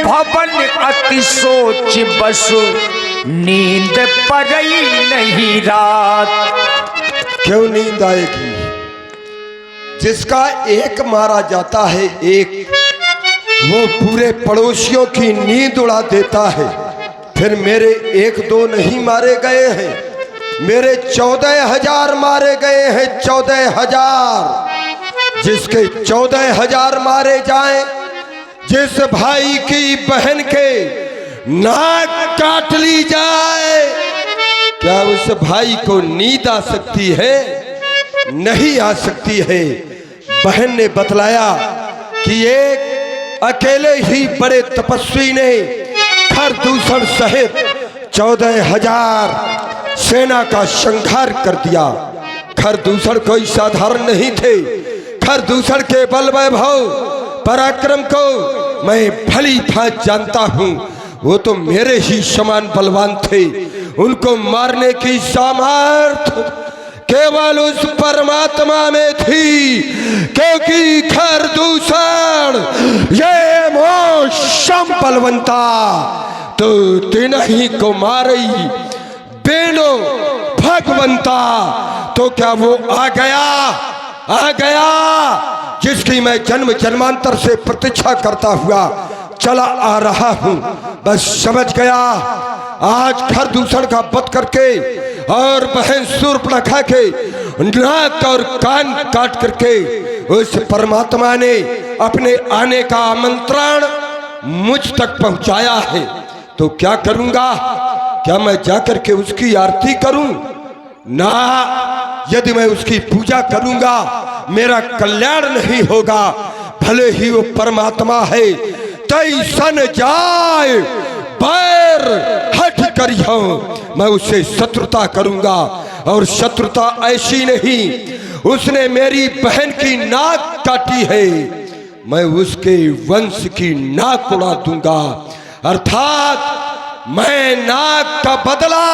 भवन अति सोच बस, नींद पड़ई नहीं रात। क्यों नींद आएगी? जिसका एक मारा जाता है एक, वो पूरे पड़ोसियों की नींद उड़ा देता है। फिर मेरे एक दो नहीं मारे गए हैं, मेरे 14,000 मारे गए हैं। 14,000। जिसके 14,000 मारे जाएं, जिस भाई की बहन के नाक काट ली जाए, क्या उस भाई को नींद आ सकती है? नहीं आ सकती है। बहन ने बतलाया कि एक अकेले ही बड़े तपस्वी ने खरदूषण सहित 14,000 सेना का संहार कर दिया। खरदूषण कोई साधारण नहीं थे। खरदूषण के बल वैभव पराक्रम को मैं भली भांति जानता हूँ। वो तो मेरे ही समान बलवान थे। उनको मारने की सामर्थ्य केवल उस परमात्मा में थी, क्योंकि खरदूषण ये मौसम बलवंता तो तीन ही को मारई बेनो भगवंता। तो क्या वो आ गया जिसकी मैं जन्म जन्मांतर से प्रतीक्षा करता हुआ चला आ रहा हूं। बस समझ गया, आज खरदूषण का वध करके और बहन शूर्पणखा के नाक और कान काट करके उस परमात्मा ने अपने आने का आमंत्रण मुझ तक पहुंचाया है। तो क्या करूंगा? क्या मैं जाकर के उसकी आरती करूं? ना, यदि मैं उसकी पूजा करूंगा मेरा कल्याण नहीं होगा। भले ही वो परमात्मा है, तैसन जाए पैर हट करियो, मैं उससे शत्रुता करूंगा। और शत्रुता ऐसी नहीं, उसने मेरी बहन की नाक काटी है, मैं उसके वंश की नाक उड़ा दूंगा। अर्थात मैं नाक का बदला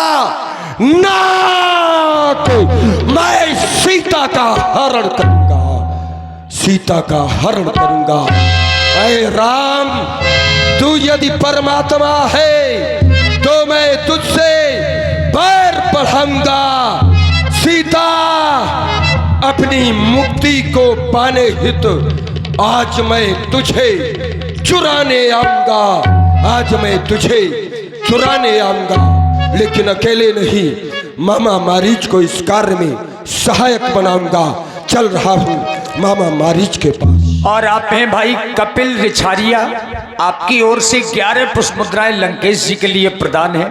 नाक, मैं सीता का हरण करूंगा, सीता का हरण करूंगा। ऐ राम, तू यदि परमात्मा है तो मैं तुझसे बैर बढ़ाऊंगा। सीता अपनी मुक्ति को पाने हेतु आज मैं तुझे चुराने आऊंगा। आज मैं तुझे चुराने आऊंगा, लेकिन अकेले नहीं, मामा मारीच को इस कार्य में सहायक बनाऊंगा। चल रहा हूँ मामा मारीच के पास। और आप हैं भाई कपिल रिछारिया, आपकी ओर से 11 पुष्प मुद्राएं लंकेश जी के लिए प्रदान है।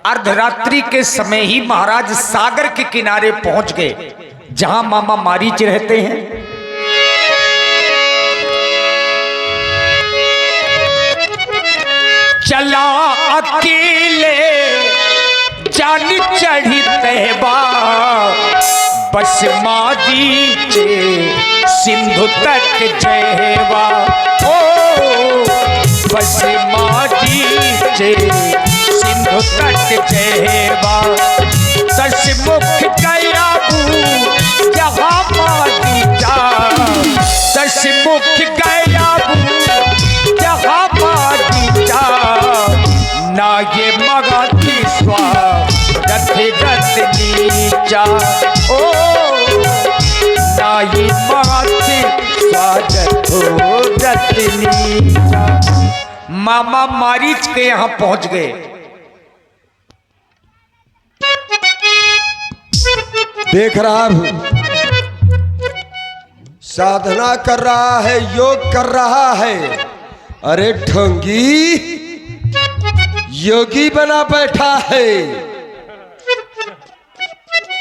अर्धरात्रि के समय ही महाराज सागर के किनारे पहुंच गए जहां मामा मारीच रहते हैं। चला अकेले जान चढ़ी तहबा, बस मारीचे सिंधु तट जयवा। ओ बस मारीचे सिंधु तट जयवा। दशमुख गया जहाँ मारीचा, दशमुख गया जहाँ मारीचा। ना ये मगधी स्वागत रत नीचा, ओ ना ये मगधी स्वागत रत नीचा। मामा मारीच के यहाँ पहुंच गए। देख रहा हूं, साधना कर रहा है, योग कर रहा है। अरे ढोंगी, योगी बना बैठा है।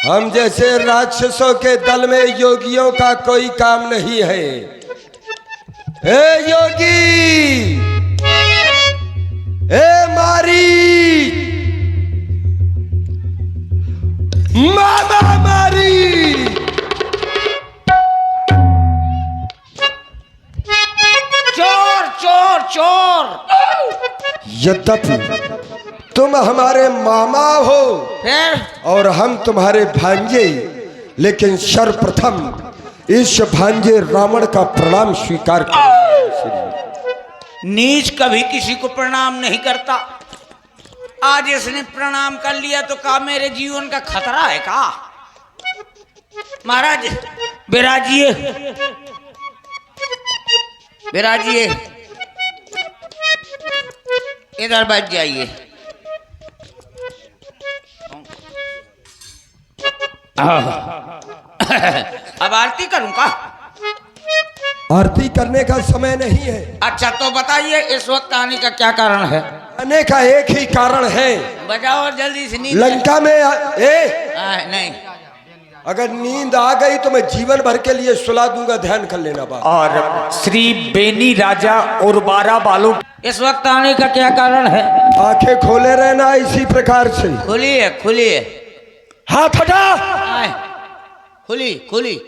हम जैसे राक्षसों के दल में योगियों का कोई काम नहीं है। ए योगी, ए मारी, मामा मारी, चोर चोर चोर। यद्यपि तुम हमारे मामा हो और हम तुम्हारे भांजे, लेकिन सर्वप्रथम इस भांजे रावण का प्रणाम स्वीकार करो। नीच कभी किसी को प्रणाम नहीं करता। आज इसने प्रणाम कर लिया तो का मेरे जीवन का खतरा है का? महाराज विराजिए, विराजिए, इधर बैठ जाइए। अब आरती करूं का? आरती करने का समय नहीं है। अच्छा तो बताइए इस वक्त आने का क्या कारण है? आने का एक ही कारण है। बजाओ और जल्दी से नींद। लंका में नहीं, अगर नींद आ गई तो मैं जीवन भर के लिए सुला दूंगा, ध्यान कर लेना बात। और श्री बेनी राजा और 12 बालों इस वक्त आने का क्या कारण है? आंखें खोले रहना इसी प्रकार से। खुली है, खुली है। हाथ हटा। खुली खुली।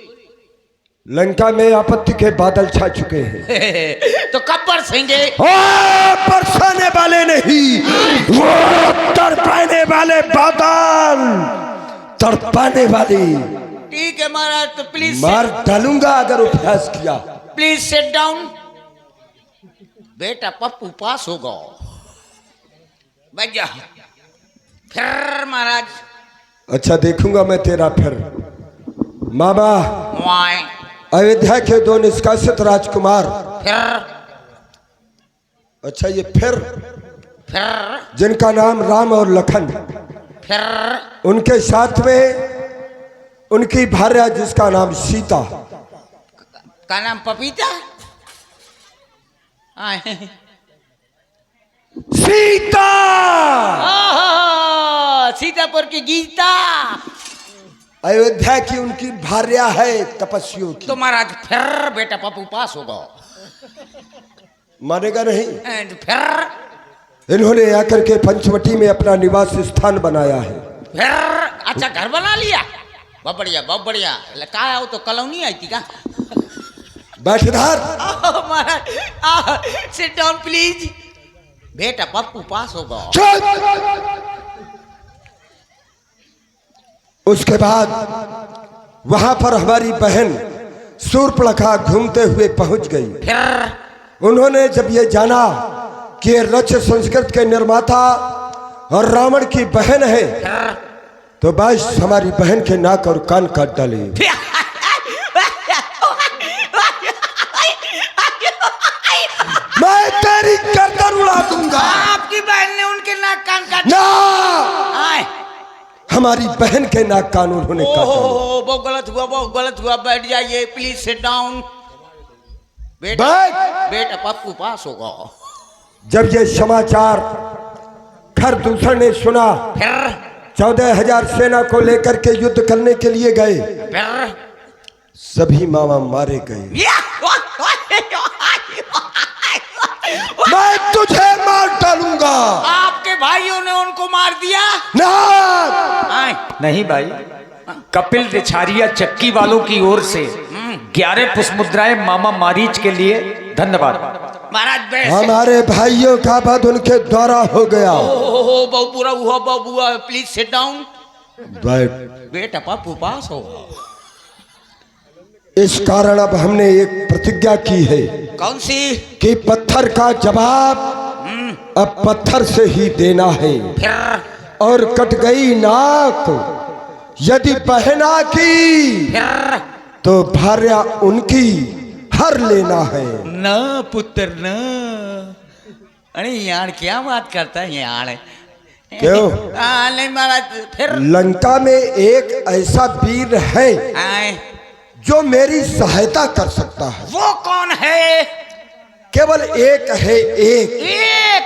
लंका में आपत्ति के बादल छा चुके हैं। तो कब बरसेंगे? बरसाने वाले नहीं, वो तड़पाने वाले बादल, तड़पाने वाले। ठीक है महाराज, तो प्लीज मार डालूंगा अगर उपहास किया। Please sit down. बेटा पप्पू पास होगा। बैठ जा। फिर महाराज। अच्छा देखूंगा मैं तेरा फिर। मामा, वाई। अयोध्या के 2 निष्कासित राजकुमार। फिर अच्छा ये फिर जिनका नाम राम और लखन, फिर उनके साथ में उनकी भार्या जिसका नाम सीता। का नाम पपीता? सीता। सीतापुर की गीता। अयोध्या की उनकी भार्या है तपस्वियों की। तो महाराज फिर बेटा पप्पू पास होगा। मानेगा नहीं। फिर इन्होंने आकर के पंचवटी में अपना निवास स्थान बनाया है। फिर अच्छा घर बना लिया। बहुत बढ़िया, बहुत बढ़िया। कहा हो तो कॉलोनी आई थी का? बैठदार। महाराज सिट डाउन प्लीज। बेटा पप्पू पास होगा। उसके बाद वहां पर हमारी बहन शूर्पणखा घूमते हुए पहुंच गई। फिर उन्होंने जब ये जाना कि ये रच संस्कृत के निर्माता और रावण की बहन है, तो बस हमारी बहन के नाक और कान काट डाले। मैं तेरी गर्दन उड़ा दूंगा। आपकी बहन ने उनके नाक कान काट ना, आए। हमारी बहन के नाक कान उन्होंने काट डाले। बहुत गलत हुआ, बहुत गलत हुआ। बैठ जाइए प्लीज, सिट डाउन। बेटा बेटा पप्पू पास होगा। जब ये समाचार खरदूषण ने सुना, फिर 14,000 सेना को लेकर के युद्ध करने के लिए गए। फिर सभी मामा मारे गए। मैं तुझे मार डालूंगा। आपके भाइयों ने उनको मार दिया? ना, नहीं भाई, कपिल रिछारिया चक्की वालों की ओर से 11 पुष्प मुद्राएं मामा मारीच के लिए धन्यवाद। महाराज हमारे भाइयों का वध उनके द्वारा हो गया। बहुत बुरा हुआ, बहुत बुरा। Please sit down. बेटा पप्पू पास होगा। इस कारण अब हमने एक प्रतिज्ञा की है। कौन सी? कि पत्थर का जवाब अब पत्थर से ही देना है। फिर और कट गई नाक यदि बहना की, तो भार्या उनकी हर लेना है। न पुत्र न। अरे यार क्या बात करता है यार। क्यों? नहीं महाराज। फिर लंका में एक ऐसा वीर है आए। जो मेरी सहायता कर सकता है। वो कौन है? केवल एक है, एक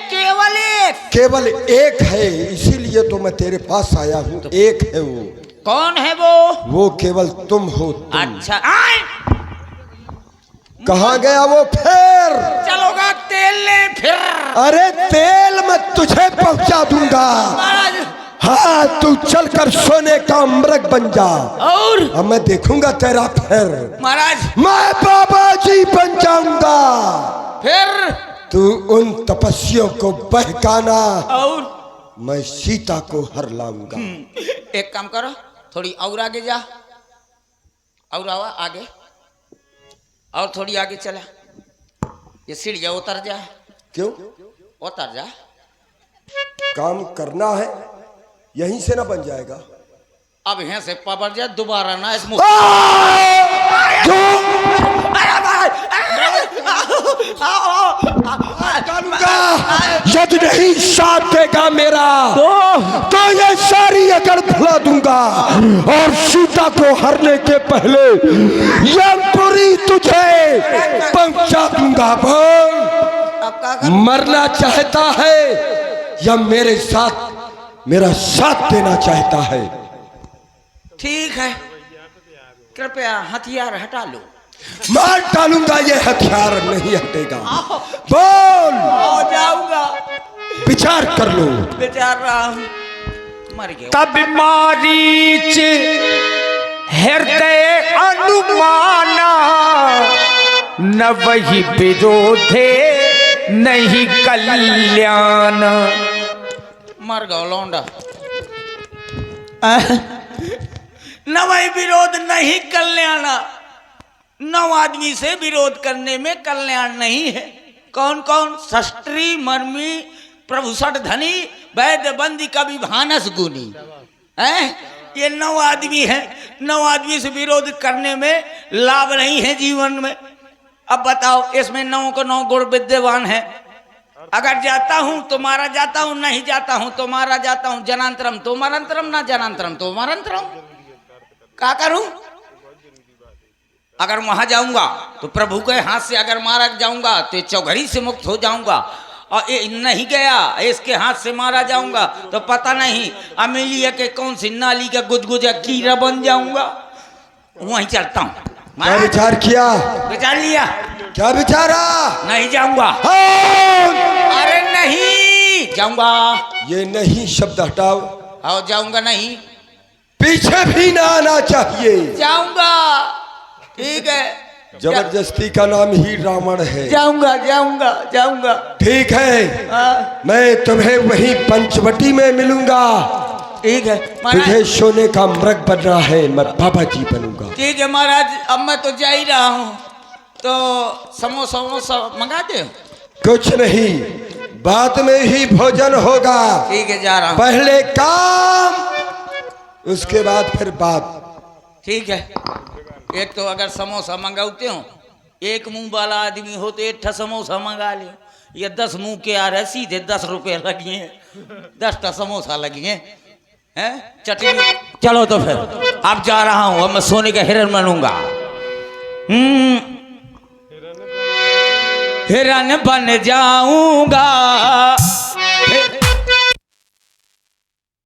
केवल एक। केवल एक है, इसीलिए तो मैं तेरे पास आया हूँ। एक है वो। कौन है वो? वो केवल तुम हो। तुम। अच्छा आए। कहाँ गया वो? फिर चलोगा तेल ले। फिर अरे तेल मैं तुझे पहुंचा दूंगा। महाराज हाँ, तू चलकर सोने का मृग बन जा। और अब मैं देखूंगा तेरा फिर। महाराज मैं बाबा जी बन जाऊंगा। फिर तू उन तपस्वियों को बहकाना, और मैं सीता को हर लाऊंगा। एक काम करो, थोड़ी और आगे जा। और आवा आगे। और थोड़ी आगे चला। ये सीढ़ियाँ उतर जा। क्यों? उतर जा। काम करना है, यहीं से ना बन जाएगा। अब यहाँ से पबर जा, दोबारा ना इस यदि नहीं साथ देगा मेरा तो ये सारी अकड़ भुला दूंगा और सीता को हरने के पहले यमपुरी तुझे पहुंचा दूंगा। बोल, मरना चाहता है या मेरा साथ देना चाहता है? ठीक है, कृपया हथियार हटा लो। मार डालूंगा, ये हथियार नहीं हटेगा। बोल, हो जाऊंगा। विचार कर लो। विचार रहा हूं, मर गया। तब मारीच हृदय अनुमाना, न वही विरोधे नहीं कल्याण। मर गया लौंडा। न वही विरोध नहीं कल्याण। 9 आदमी से विरोध करने में कल्याण नहीं है। कौन कौन? शस्त्री, मर्मी, प्रभु सठ धनी, वैद्य, बंदी, कवि, भानस, गुनी हैं? ये 9 आदमी हैं। 9 आदमी से विरोध करने में लाभ नहीं है जीवन में। अब बताओ, इसमें 9 को 9 गुण विद्यमान है। अगर जाता हूं तो मारा जाता हूं, नहीं जाता हूं तो मारा जाता हूं। जनांतरम तो मरंतरम, ना जनांतरम तो मरंतरम। क्या करूं? अगर वहां जाऊंगा तो प्रभु के हाथ से अगर मारा जाऊंगा तो चौघड़ी से मुक्त हो जाऊंगा, और ये नहीं गया इसके हाथ से मारा जाऊंगा तो पता नहीं अमेलिया के कौन सी नाली का गुदगुजा कीड़ा बन जाऊंगा। वहीं चलता हूं। क्या विचार किया? विचार लिया। क्या विचारा? नहीं जाऊंगा। अरे नहीं जाऊंगा। ये नहीं शब्द हटाओ। आओ, जाऊंगा नहीं। पीछे भी ना आना चाहिए। जाऊंगा। ठीक है, जबरदस्ती का नाम ही रावण है। जाऊंगा जाऊंगा जाऊंगा। ठीक है, मैं तुम्हें वही पंचवटी में मिलूंगा। ठीक है तुझे सोने का मृग बनना है, मैं बाबा जी बनूंगा। ठीक है महाराज, अब मैं तो जा ही रहा हूँ, तो समोसा वमोसा मंगा दे। कुछ नहीं, बाद में ही भोजन होगा। ठीक है, जा रहा हूँ। पहले काम, उसके बाद फिर बात। ठीक है। एक तो अगर समोसा मंगाते हो, एक मुंह वाला आदमी हो तो 1 समोसा मंगा ले। ये 10 मुंह के आ रहे, सीधे 10 रुपए लगी हैं। 10 समोसा लगी हैं, चटनी। चलो तो फिर अब जा रहा हूं। अब मैं सोने का हिरन बनूंगा। हिरन बन जाऊंगा।